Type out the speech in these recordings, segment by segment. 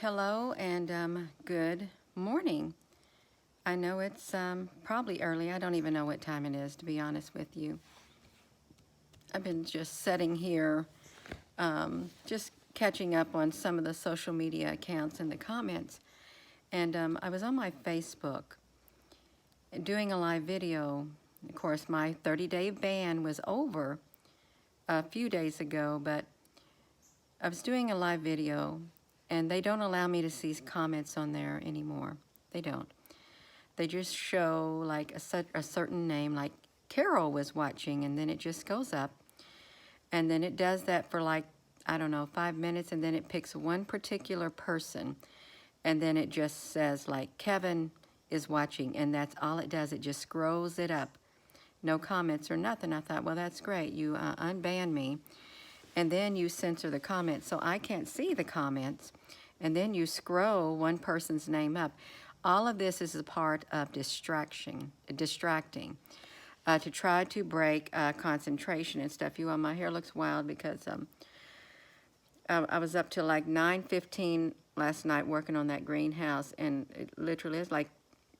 Hello and good morning. I know it's probably early. I don't even know what time it is, to be honest with you. I've been just sitting here, just catching up on some of the social media accounts and the comments. And I was on my Facebook doing a live video. Of course, my 30-day ban was over a few days ago, but I was doing a live video, and they don't allow me to see comments on there anymore. They don't. They just show like a certain name, like Carol was watching, and then it just goes up. And then it does that for like, I don't know, 5 minutes, and then it picks one particular person. And then it just says like, Kevin is watching, and that's all it does. It just scrolls it up. No comments or nothing. I thought, well, that's great. You unban me. And then you censor the comments, so I can't see the comments. And then you scroll one person's name up. All of this is a part of distracting, to try to break concentration and stuff. You all, my hair looks wild because I was up till like 9:15 last night working on that greenhouse, and it literally is like,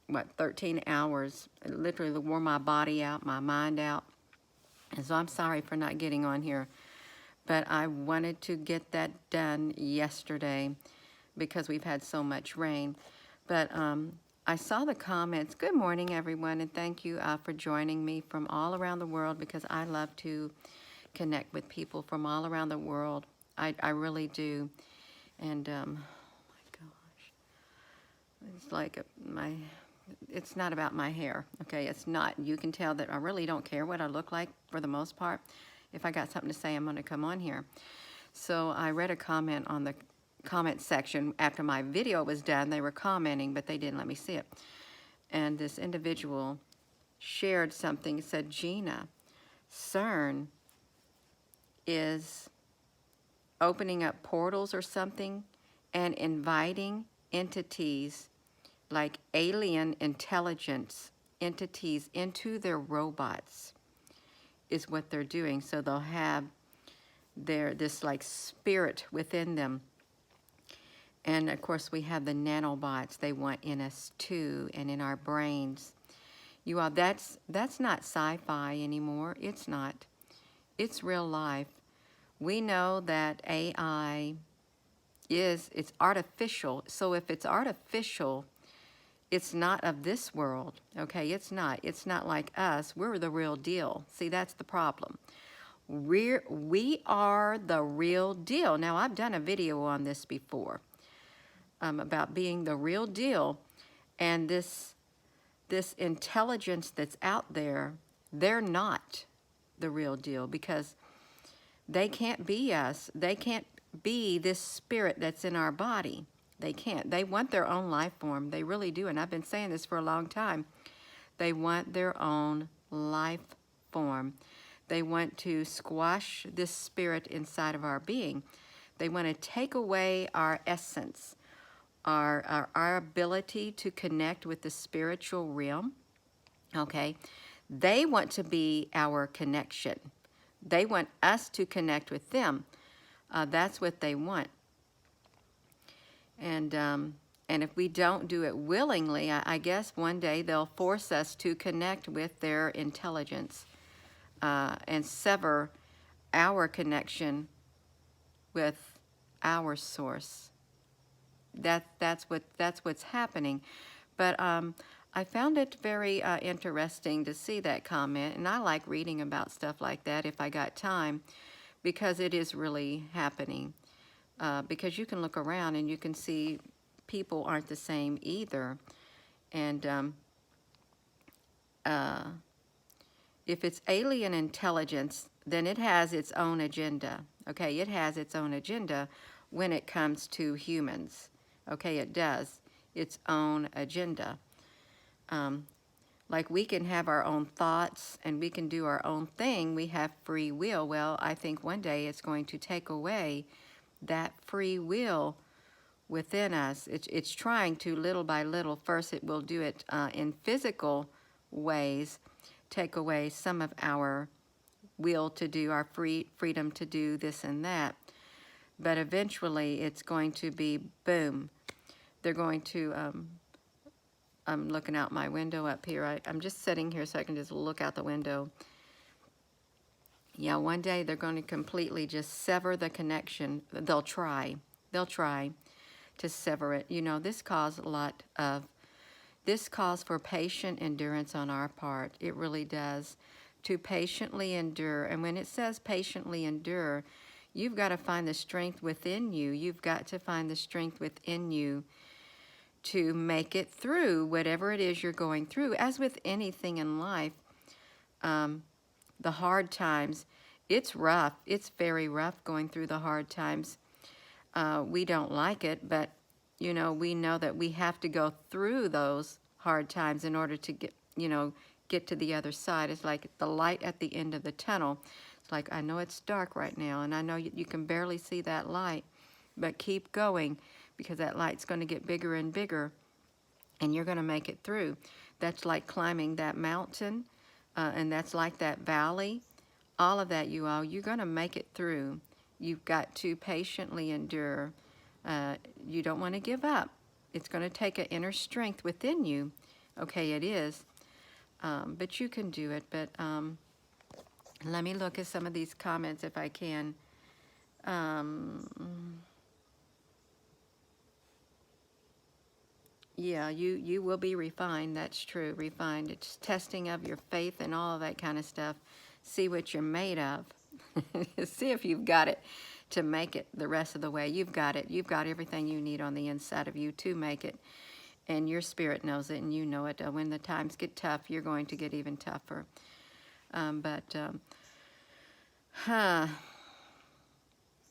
what, 13 hours. It literally wore my body out, my mind out. And so I'm sorry for not getting on here, but I wanted to get that done yesterday because we've had so much rain. But I saw the comments. Good morning, everyone, and thank you for joining me from all around the world, because I love to connect with people from all around the world. I really do. And oh my gosh, it's like it's not about my hair, okay? It's not. You can tell that I really don't care what I look like for the most part. If I got something to say, I'm going to come on here. So I read a comment on the comment section after my video was done. They were commenting, but they didn't let me see it. And this individual shared something. It said, Gina, CERN is opening up portals or something and inviting entities like alien intelligence entities into their robots is what they're doing. So they'll have this like spirit within them. And of course we have the nanobots they want in us too, and in our brains. You all, that's not sci-fi anymore. It's not. It's real life. We know that AI it's artificial. So if it's artificial, it's not of this world, okay? It's not like us. We're the real deal. See, that's the problem. We are the real deal. Now, I've done a video on this before about being the real deal, and this intelligence that's out there, they're not the real deal, because they can't be us. They can't be this spirit that's in our body. They can't. They want their own life form. They really do. And I've been saying this for a long time. They want their own life form. They want to squash this spirit inside of our being. They want to take away our essence, our ability to connect with the spiritual realm. Okay? They want to be our connection. They want us to connect with them. That's what they want. And if we don't do it willingly, I guess one day they'll force us to connect with their intelligence and sever our connection with our source. That's what's happening. But I found it very interesting to see that comment, and I like reading about stuff like that if I got time, because it is really happening. Because you can look around and you can see people aren't the same either. And if it's alien intelligence, then it has its own agenda. Okay, it has its own agenda when it comes to humans. Okay, it does. Its own agenda. Like we can have our own thoughts and we can do our own thing. We have free will. Well, I think one day it's going to take away that free will within us. It's trying to, little by little. First it will do it in physical ways, take away some of our will to do, our freedom to do this and that. but eventually it's going to be boom. They're going to, I'm looking out my window up here. I'm just sitting here so I can just look out the window. Yeah, one day they're going to completely just sever the connection. They'll try to sever it. You know, this calls for patient endurance on our part. It really does. To patiently endure. And when it says patiently endure, you've got to find the strength within you. You've got to find the strength within you to make it through whatever it is you're going through. As with anything in life, the hard times, it's rough. It's very rough going through the hard times. We don't like it, but you know, we know that we have to go through those hard times in order to get to the other side. It's like the light at the end of the tunnel. It's like, I know it's dark right now, and I know you can barely see that light, but keep going, because that light's going to get bigger and bigger, and you're going to make it through. That's like climbing that mountain, and that's like that valley. All of that, you're going to make it through. You've got to patiently endure. You don't want to give up. It's going to take an inner strength within you. Okay, it is. But you can do it. But let me look at some of these comments if I can. Yeah, you will be refined. That's true. Refined. It's testing of your faith and all of that kind of stuff. See what you're made of. See if you've got it to make it the rest of the way. You've got it. You've got everything you need on the inside of you to make it. And your spirit knows it, and you know it. When the times get tough, you're going to get even tougher. I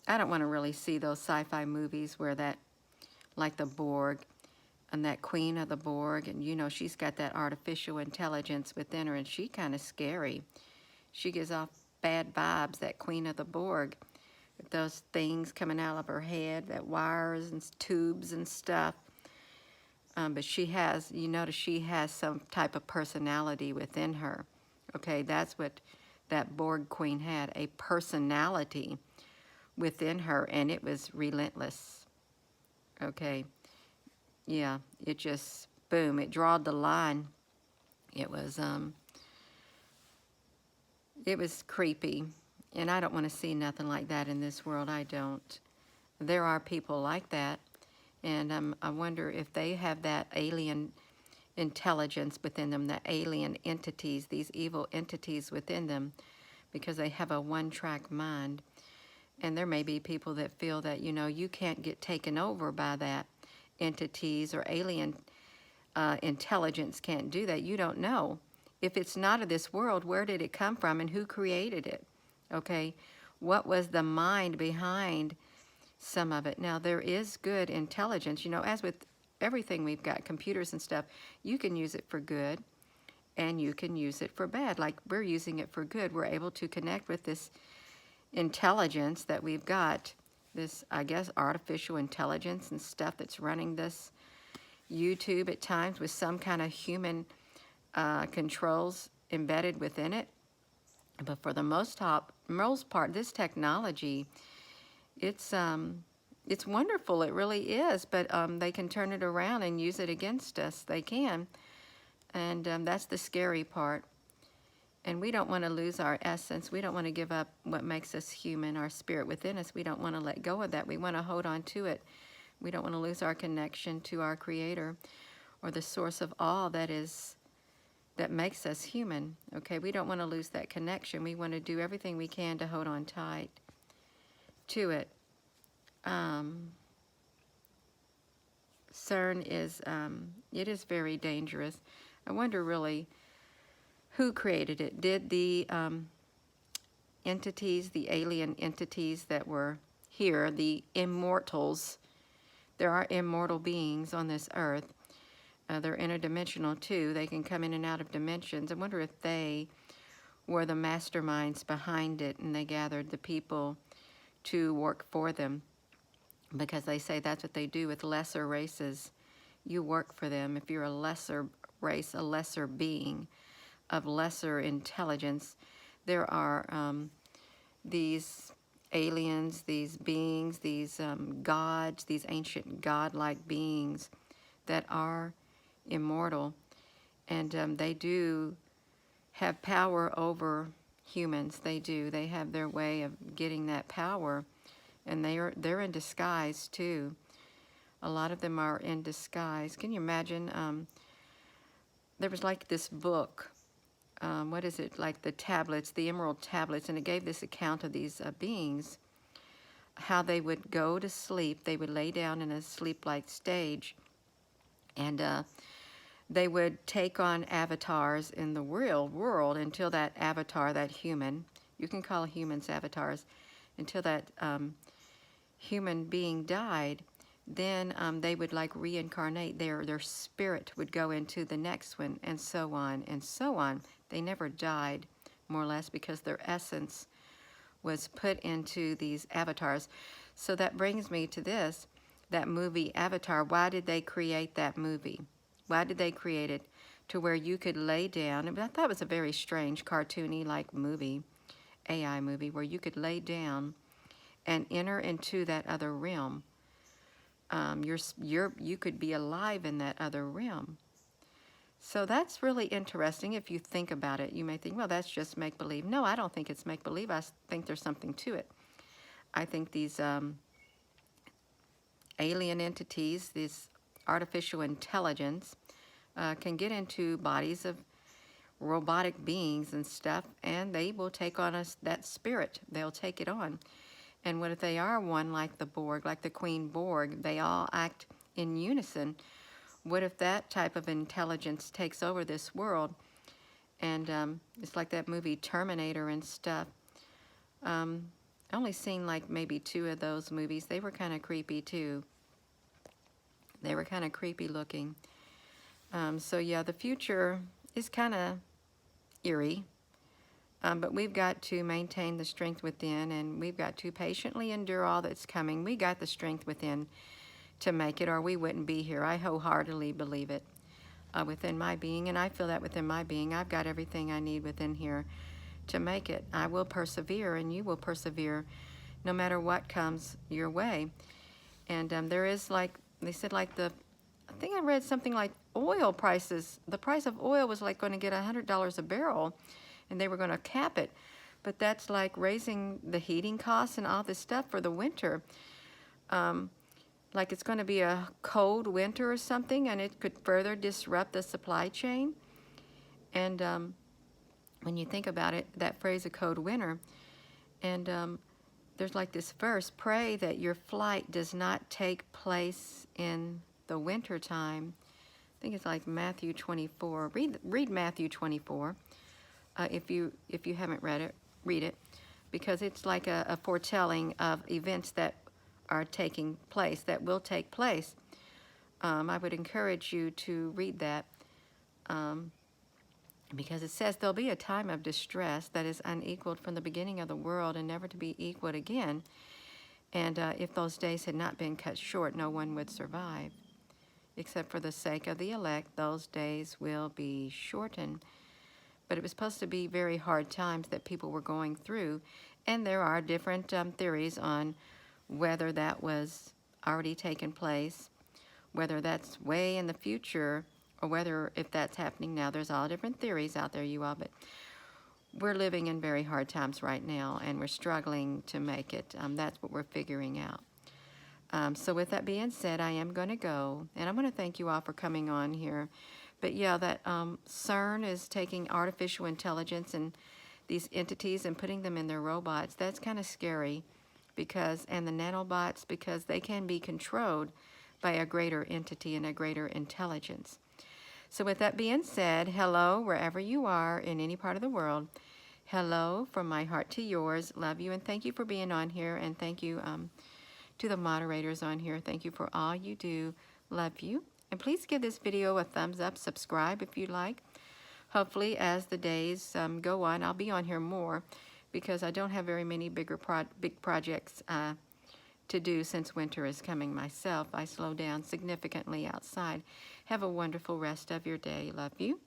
don't want to really see those sci-fi movies where that, like the Borg, and that queen of the Borg, and you know, she's got that artificial intelligence within her, and she kind of scary. She gives off bad vibes, that queen of the Borg, with those things coming out of her head, that wires and tubes and stuff. But she has, you notice she has some type of personality within her. Okay, that's what that Borg queen had, a personality within her, and it was relentless. Okay, yeah, it just, boom, it drawed the line. It was creepy, and I don't want to see nothing like that in this world. I don't. There are people like that, and I wonder if they have that alien intelligence within them, the alien entities, these evil entities within them, because they have a one-track mind. And there may be people that feel that, you know, you can't get taken over by that. Entities or alien intelligence can't do that. You don't know. If it's not of this world, where did it come from and who created it? Okay, what was the mind behind some of it? Now, there is good intelligence. You know, as with everything we've got, computers and stuff, you can use it for good and you can use it for bad. Like, we're using it for good. We're able to connect with this intelligence that we've got, this, I guess, artificial intelligence and stuff that's running this YouTube at times with some kind of human controls embedded within it. But for the most part, this technology, it's wonderful. It really is. But they can turn it around and use it against us. They can, and that's the scary part. And we don't want to lose our essence. We don't want to give up what makes us human, our spirit within us. We don't want to let go of that. We want to hold on to it. We don't want to lose our connection to our Creator, or the source of all that makes us human. Okay, we don't want to lose that connection. We want to do everything we can to hold on tight to it. CERN is, it is very dangerous. I wonder really, who created it? Did the entities, the alien entities that were here, the immortals, there are immortal beings on this earth. They're interdimensional too. They can come in and out of dimensions. I wonder if they were the masterminds behind it, and they gathered the people to work for them, because they say that's what they do with lesser races. You work for them. If you're a lesser race, a lesser being of lesser intelligence, there are these aliens, these beings, these gods, these ancient godlike beings that are immortal. And they do have power over humans. They do. They have their way of getting that power. And they're in disguise too. A lot of them are in disguise. Can you imagine? There was like this book. What is it? Like the tablets, the emerald tablets. And it gave this account of these beings, how they would go to sleep. They would lay down in a sleep-like stage. And they would take on avatars in the real world until that avatar, that human, you can call humans avatars, until that human being died. Then they would like reincarnate. Their spirit would go into the next one, and so on and so on. They never died, more or less, because their essence was put into these avatars. So that brings me to this, that movie Avatar. Why did they create that movie? Why did they create it? To where you could lay down. I thought it was a very strange, cartoony like movie, AI movie, where you could lay down and enter into that other realm. You could be alive in that other realm. So that's really interesting if you think about it. You may think, well, that's just make-believe. No, I don't think it's make-believe. I think there's something to it. I think these alien entities, this artificial intelligence, can get into bodies of robotic beings and stuff, and they will take on us, that spirit. They'll take it on. And what if they are one like the Borg, like the Queen Borg? They all act in unison. What if that type of intelligence takes over this world? And it's like that movie Terminator and stuff. I only seen like maybe 2 of those movies. They were kind of creepy too. They were kind of creepy looking. So yeah, the future is kind of eerie. But we've got to maintain the strength within, and we've got to patiently endure all that's coming. We got the strength within to make it, or we wouldn't be here. I wholeheartedly believe it within my being, and I feel that within my being. I've got everything I need within here to make it. I will persevere, and you will persevere no matter what comes your way. And there is, like, they said, like I think I read something like oil prices. The price of oil was like going to get $100 a barrel, and they were going to cap it. But that's like raising the heating costs and all this stuff for the winter. Like it's going to be a cold winter or something, and it could further disrupt the supply chain. And when you think about it, that phrase, a cold winter, and there's like this verse, pray that your flight does not take place in the winter time. I think it's like Matthew 24. Read Matthew 24. If you haven't read it, read it, because it's like a foretelling of events that are taking place, that will take place. I would encourage you to read that because it says there'll be a time of distress that is unequaled from the beginning of the world and never to be equaled again. And if those days had not been cut short, no one would survive. Except for the sake of the elect, those days will be shortened. But it was supposed to be very hard times that people were going through, and there are different theories on whether that was already taken place, whether that's way in the future, or whether if that's happening now. There's all different theories out there, you all, but we're living in very hard times right now, and we're struggling to make it. That's what we're figuring out. So with that being said, I am going to go, and I'm going to thank you all for coming on here. But yeah, that CERN is taking artificial intelligence and these entities and putting them in their robots. That's kind of scary, because, and the nanobots, because they can be controlled by a greater entity and a greater intelligence. So with that being said, hello, wherever you are in any part of the world. Hello from my heart to yours. Love you, and thank you for being on here, and thank you to the moderators on here. Thank you for all you do. Love you. And please give this video a thumbs up, subscribe if you'd like. Hopefully, as the days go on, I'll be on here more, because I don't have very many big projects to do since winter is coming myself. I slow down significantly outside. Have a wonderful rest of your day. Love you.